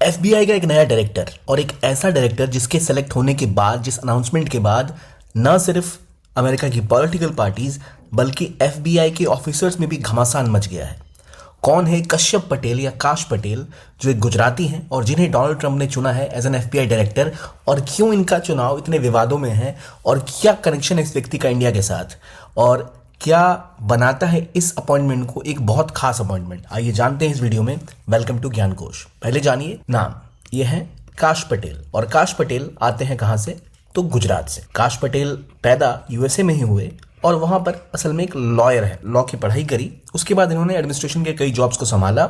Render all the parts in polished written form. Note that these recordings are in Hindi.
एफबीआई का एक नया डायरेक्टर और एक ऐसा डायरेक्टर जिसके सेलेक्ट होने के बाद, जिस अनाउंसमेंट के बाद न सिर्फ अमेरिका की पॉलिटिकल पार्टीज बल्कि एफबीआई के ऑफिसर्स में भी घमासान मच गया है। कौन है कश्यप पटेल या काश पटेल, जो एक गुजराती हैं और जिन्हें डोनाल्ड ट्रंप ने चुना है एज एन एफबीआई डायरेक्टर, और क्यों इनका चुनाव इतने विवादों में है और क्या कनेक्शन है इस व्यक्ति का इंडिया के साथ, और क्या बनाता है इस अपॉइंटमेंट को एक बहुत खास अपॉइंटमेंट। आइए जानते हैं इस वीडियो में। वेलकम टू ज्ञान कोश। पहले जानिए नाम, ये है काश पटेल। और काश पटेल आते हैं कहां से, तो गुजरात से। काश पटेल पैदा यूएसए में ही हुए और वहां पर असल में एक लॉयर है, लॉ की पढ़ाई करी। उसके बाद इन्होंने एडमिनिस्ट्रेशन के कई जॉब्स को संभाला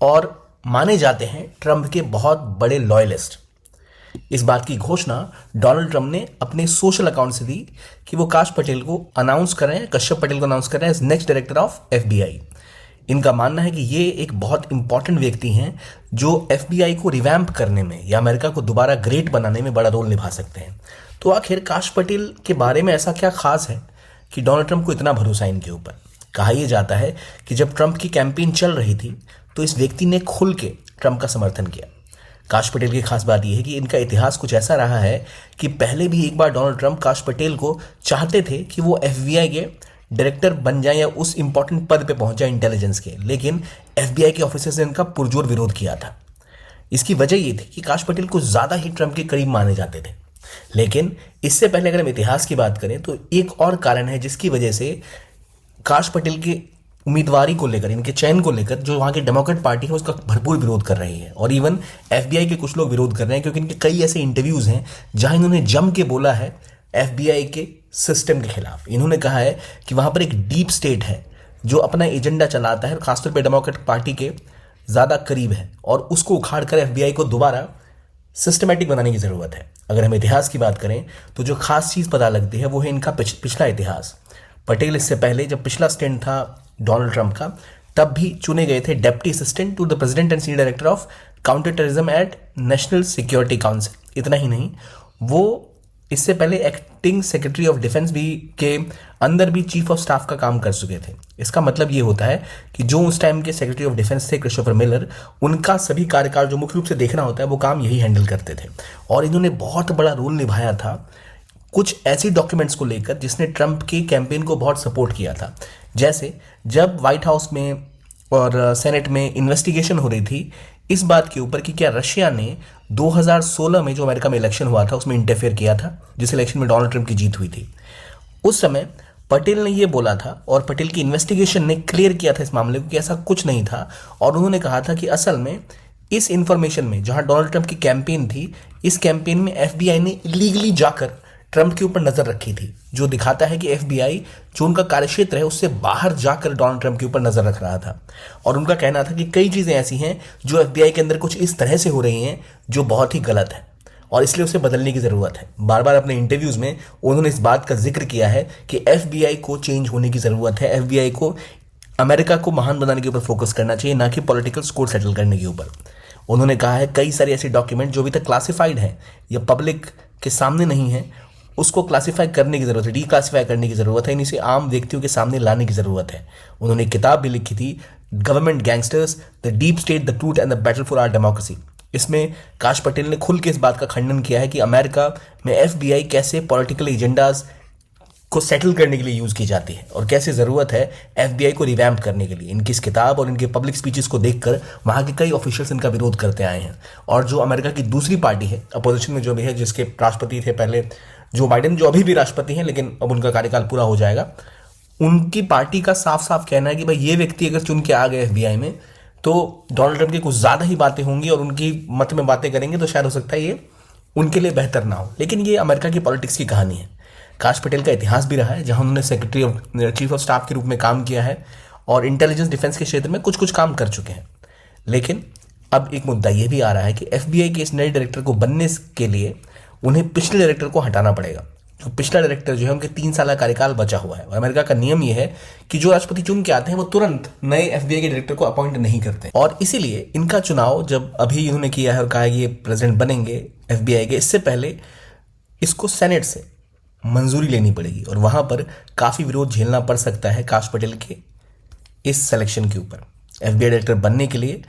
और माने जाते हैं ट्रंप के बहुत बड़े लॉयलिस्ट। इस बात की घोषणा डोनाल्ड ट्रंप ने अपने सोशल अकाउंट से दी कि वो काश पटेल को अनाउंस कर रहे हैं, कश्यप पटेल को अनाउंस कर रहे हैं as next director of FBI. इनका मानना है कि ये एक बहुत इंपॉर्टेंट व्यक्ति हैं जो एफबीआई को रिवैम्प करने में या अमेरिका को दोबारा ग्रेट बनाने में बड़ा रोल निभा सकते हैं। तो आखिर काश पटेल के बारे में ऐसा क्या खास है कि डोनाल्ड ट्रंप को इतना भरोसा इनके ऊपर। कहा यह जाता है कि जब ट्रंप की कैंपेन चल रही थी तो इस व्यक्ति ने खुल के ट्रंप का समर्थन किया। काश पटेल की खास बात यह है कि इनका इतिहास कुछ ऐसा रहा है कि पहले भी एक बार डोनाल्ड ट्रंप काश पटेल को चाहते थे कि वो एफबीआई के डायरेक्टर बन जाए या उस इंपॉर्टेंट पद पे पहुंच जाए इंटेलिजेंस के, लेकिन एफबीआई के ऑफिसर्स ने इनका पुरजोर विरोध किया था। इसकी वजह ये थी कि काश पटेल कुछ ज़्यादा ही ट्रंप के करीब माने जाते थे। लेकिन इससे पहले अगर हम इतिहास की बात करें तो एक और कारण है जिसकी वजह से काश पटेल की उम्मीदवारी को लेकर, इनके चयन को लेकर जो वहाँ की डेमोक्रेट पार्टी है उसका भरपूर विरोध कर रही है। और इवन एफबीआई के कुछ लोग विरोध कर रहे हैं क्योंकि इनके कई ऐसे इंटरव्यूज़ हैं जहाँ इन्होंने जम के बोला है एफबीआई के सिस्टम के खिलाफ। इन्होंने कहा है कि वहाँ पर एक डीप स्टेट है जो अपना एजेंडा चलाता है, खासतौर पर डेमोक्रेट पार्टी के ज़्यादा करीब है, और उसको उखाड़ कर एफबीआई को दोबारा सिस्टमेटिक बनाने की ज़रूरत है। अगर हम इतिहास की बात करें तो जो खास चीज़ पता लगती है वो है इनका पिछला इतिहास। पटेल इससे पहले जब पिछला स्टेंट था डोनाल्ड ट्रंप का, तब भी चुने गए थे deputy assistant to the president and senior director of counter terrorism at national security council. इतना ही नहीं, वो इससे पहले एक्टिंग सेक्रेटरी ऑफ डिफेंस भी के अंदर भी चीफ ऑफ स्टाफ का काम कर चुके थे। इसका मतलब ये होता है कि जो उस टाइम के सेक्रेटरी ऑफ डिफेंस थे क्रिस्टोफर मिलर, उनका सभी कार्यकाल जो मुख्य रूप से देखना होता है वो काम यही हैंडल करते थे। और इन्होंने बहुत बड़ा रोल निभाया था कुछ ऐसी डॉक्यूमेंट्स को लेकर जिसने ट्रंप की कैंपेन को बहुत सपोर्ट किया था। जैसे जब व्हाइट हाउस में और सेनेट में इन्वेस्टिगेशन हो रही थी इस बात के ऊपर कि क्या रशिया ने 2016 में जो अमेरिका में इलेक्शन हुआ था उसमें इंटरफेयर किया था, जिस इलेक्शन में डोनाल्ड ट्रंप की जीत हुई थी। उस समय पटेल ने ये बोला था और पटेल की इन्वेस्टिगेशन ने क्लियर किया था इस मामले को कि ऐसा कुछ नहीं था। और उन्होंने कहा था कि असल में इस इंफॉर्मेशन में, जहां डोनाल्ड ट्रंप की कैंपेन थी, इस कैंपेन में एफबीआई ने इलीगली जाकर ट्रंप के ऊपर नजर रखी थी, जो दिखाता है कि एफबीआई जो उनका कार्यक्षेत्र है उससे बाहर जाकर डोनाल्ड ट्रंप के ऊपर नजर रख रहा था। और उनका कहना था कि कई चीजें ऐसी हैं जो एफबीआई के अंदर कुछ इस तरह से हो रही हैं जो बहुत ही गलत है और इसलिए उसे बदलने की जरूरत है। बार बार अपने इंटरव्यूज में उन्होंने इस बात का जिक्र किया है कि एफबीआई को चेंज होने की जरूरत है, एफबीआई को अमेरिका को महान बनाने के ऊपर फोकस करना चाहिए, ना कि पॉलिटिकल स्कोर सेटल करने के ऊपर। उन्होंने कहा है कई सारे ऐसे डॉक्यूमेंट जो अभी तक क्लासिफाइड हैं या पब्लिक के सामने नहीं है, उसको क्लासिफाई करने की जरूरत है, डीक्लासिफाई करने की जरूरत है, इन्हें आम व्यक्तियों के सामने लाने की जरूरत है। उन्होंने एक किताब भी लिखी थी, government gangsters, the deep state, the truth and the battle for our democracy. इसमें काश पटेल ने खुल के इस बात का खंडन किया है कि अमेरिका में एफबीआई कैसे पॉलिटिकल एजेंडाज को सेटल करने के लिए यूज की जाती है और कैसे जरूरत है एफबीआई को रिवैम्प करने के लिए। इनकी इस किताब और इनके पब्लिक स्पीचेस को देखकर वहां के कई ऑफिशियल्स इनका विरोध करते आए हैं। और जो अमेरिका की दूसरी पार्टी है अपोजिशन में जो भी है, जिसके राष्ट्रपति थे पहले जो बाइडेन, जो अभी भी राष्ट्रपति हैं लेकिन अब उनका कार्यकाल पूरा हो जाएगा, उनकी पार्टी का साफ साफ कहना है कि भाई ये व्यक्ति अगर चुन के आ गए एफबीआई में तो डोनाल्ड ट्रंप की कुछ ज्यादा ही बातें होंगी और उनकी मत में बातें करेंगे तो शायद हो सकता है ये उनके लिए बेहतर ना हो। लेकिन ये अमेरिका की पॉलिटिक्स की कहानी है। काश पटेल का इतिहास भी रहा है जहां उन्होंने secretary of chief of staff के रूप में काम किया है और इंटेलिजेंस डिफेंस के क्षेत्र में कुछ कुछ काम कर चुके हैं। लेकिन अब एक मुद्दा यह भी आ रहा है कि एफबीआई के इस नए डायरेक्टर को बनने के लिए उन्हें पिछले डायरेक्टर को हटाना पड़ेगा। जो पिछला डायरेक्टर जो है उनके 3 साल का कार्यकाल बचा हुआ है और अमेरिका का नियम यह है कि जो राष्ट्रपति चुन के आते हैं वो तुरंत नए एफबीआई के डायरेक्टर को अपॉइंट नहीं करते। और इसीलिए इनका चुनाव जब अभी इन्होंने किया है और कहा है कि ये प्रेसिडेंट बनेंगे एफबीआई के, इससे पहले इसको सेनेट से मंजूरी लेनी पड़ेगी और वहां पर काफी विरोध झेलना पड़ सकता है काश पटेल के इस सिलेक्शन के ऊपर। एफबीआई डायरेक्टर बनने के लिए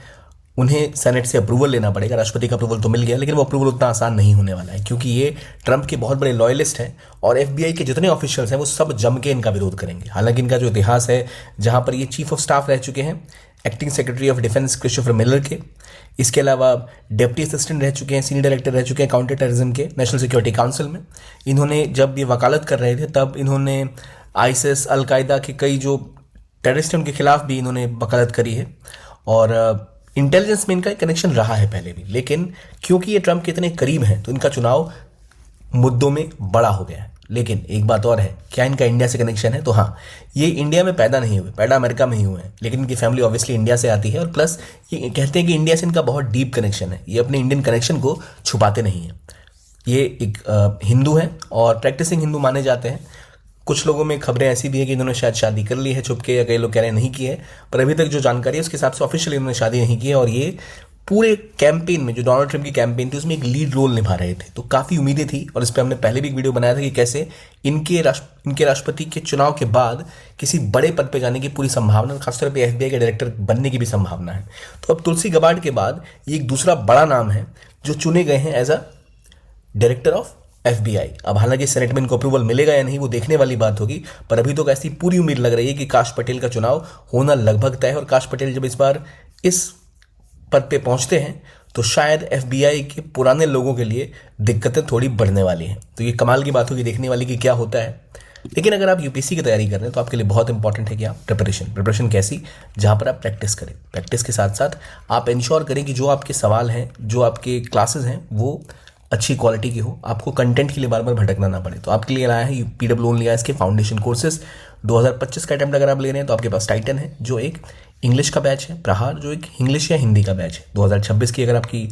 उन्हें सेनेट से अप्रूवल लेना पड़ेगा। राष्ट्रपति का अप्रूवल तो मिल गया, लेकिन वो अप्रूवल उतना आसान नहीं होने वाला है, क्योंकि ये ट्रंप के बहुत बड़े लॉयलिस्ट हैं और एफबीआई के जितने ऑफिशियल्स हैं वो सब जम के इनका विरोध करेंगे। हालांकि इनका जो इतिहास है, जहां पर ये चीफ ऑफ स्टाफ रह चुके हैं acting secretary of defence Christopher Miller के, इसके अलावा डिप्टी असिस्टेंट रह चुके हैं, सीनियर डायरेक्टर रह चुके हैं काउंटर टेररिज्म के नेशनल सिक्योरिटी काउंसिल में। इन्होंने जब ये वकालत कर रहे थे तब इन्होंने आईएसआईएस अलकायदा के कई जो टेररिस्ट हैं उनके खिलाफ भी इन्होंने वकालत करी है और इंटेलिजेंस में इनका कनेक्शन रहा है पहले भी। लेकिन क्योंकि ये ट्रंप के इतने करीब हैं तो इनका चुनाव मुद्दों में बड़ा हो गया है। लेकिन एक बात और है, क्या इनका इंडिया से कनेक्शन है? तो हाँ, ये इंडिया में पैदा नहीं हुए, पैदा अमेरिका में ही हुए हैं, लेकिन इनकी फैमिली ऑब्वियसली इंडिया से आती है और प्लस ये कहते हैं कि इंडिया से इनका बहुत डीप कनेक्शन है। ये अपने इंडियन कनेक्शन को छुपाते नहीं हैं। ये एक हिंदू हैं और प्रैक्टिसिंग हिंदू माने जाते हैं। कुछ लोगों में खबरें ऐसी भी है कि इन्होंने शायद शादी कर ली है छुप के, या कई लोग कह रहे हैं नहीं की है, पर अभी तक जो जानकारी है उसके हिसाब से ऑफिशियली इन्होंने शादी नहीं की है। और ये पूरे कैंपेन में, जो डोनाल्ड ट्रंप की कैंपेन थी, उसमें एक लीड रोल निभा रहे थे। तो काफ़ी उम्मीदें थी और इस पर हमने पहले भी एक वीडियो बनाया था कि कैसे इनके राष्ट्रपति के चुनाव के बाद किसी बड़े पद पर जाने की पूरी संभावना, खासतौर पर एफबीआई के डायरेक्टर बनने की भी संभावना है। तो अब तुलसी गबार्ड के बाद ये एक दूसरा बड़ा नाम है जो चुने गए हैं as a director of FBI. अब हालांकि सेनेट में इनको अप्रूवल मिलेगा या नहीं वो देखने वाली बात होगी, पर अभी तो ऐसी पूरी उम्मीद लग रही है कि काश पटेल का चुनाव होना लगभग तय है। और काश पटेल जब इस बार इस पद पे पहुंचते हैं तो शायद एफबीआई के पुराने लोगों के लिए दिक्कतें थोड़ी बढ़ने वाली हैं। तो ये कमाल की बात होगी देखने वाली कि क्या होता है। लेकिन अगर आप यूपीएससी की तैयारी कर रहे हैं तो आपके लिए बहुत इंपॉर्टेंट है कि आप प्रिपरेशन कैसी, जहाँ पर आप प्रैक्टिस करें। प्रैक्टिस के साथ साथ आप इंश्योर करें कि जो आपके सवाल हैं, जो आपके क्लासेस हैं, वो अच्छी क्वालिटी की हो, आपको कंटेंट के लिए बार बार भटकना ना पड़े। तो आपके लिए लाया है पीडब्ल्यू लिया इसके फाउंडेशन कोर्सेज 2025 का अटेम्प्ट अगर आप ले रहे हैं तो आपके पास टाइटन है जो एक इंग्लिश का बैच है, प्रहार जो एक इंग्लिश या हिंदी का बैच है। 2026 की अगर आपकी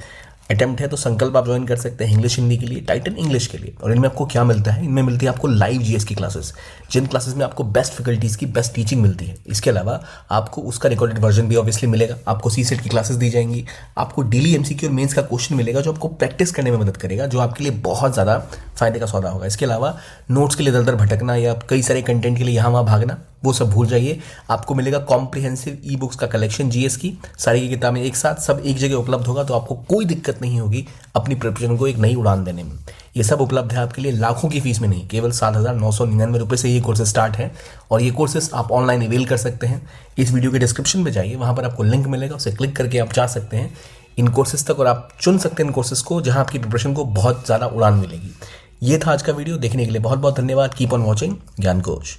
अटेम्प्ट है तो संकल्प आप ज्वाइन कर सकते हैं इंग्लिश हिंदी के लिए, टाइटन इंग्लिश के लिए। और इनमें आपको क्या मिलता है? इनमें मिलती है आपको लाइव जीएस की क्लासेस, जिन क्लासेस में आपको बेस्ट फैकल्टीज़ की बेस्ट टीचिंग मिलती है। इसके अलावा आपको उसका रिकॉर्डेड वर्जन भी ऑब्वियसली मिलेगा। आपको सीसेट की क्लासेस दी जाएंगी, आपको डेली एमसीक्यू और मेंस का क्वेश्चन मिलेगा जो आपको प्रैक्टिस करने में मदद करेगा, जो आपके लिए बहुत ज़्यादा फायदे का सौदा होगा। इसके अलावा नोट्स के लिए दर दर भटकना या कई सारे कंटेंट के लिए यहाँ वहाँ भागना, वो सब भूल जाइए। आपको मिलेगा कॉम्प्रिहेंसिव ई बुक्स का कलेक्शन, जीएस की सारी की किताबें एक साथ सब एक जगह उपलब्ध होगा। तो आपको कोई दिक्कत नहीं होगी अपनी प्रिपरेशन को एक नई उड़ान देने में। ये सब उपलब्ध है आपके लिए लाखों की फीस में नहीं, केवल 7,999 रुपये से ये कोर्सेज स्टार्ट है। और ये कोर्सेज आप ऑनलाइन अवेल कर सकते हैं। इस वीडियो के डिस्क्रिप्शन में जाइए, वहाँ पर आपको लिंक मिलेगा, उसे क्लिक करके आप जा सकते हैं इन कोर्सेज तक और आप चुन सकते हैं इन कोर्सेज को जहाँ आपकी प्रिपरेशन को बहुत ज़्यादा उड़ान मिलेगी। ये था आज का वीडियो, देखने के लिए बहुत बहुत धन्यवाद। कीप ऑन वॉचिंग ज्ञान कोश।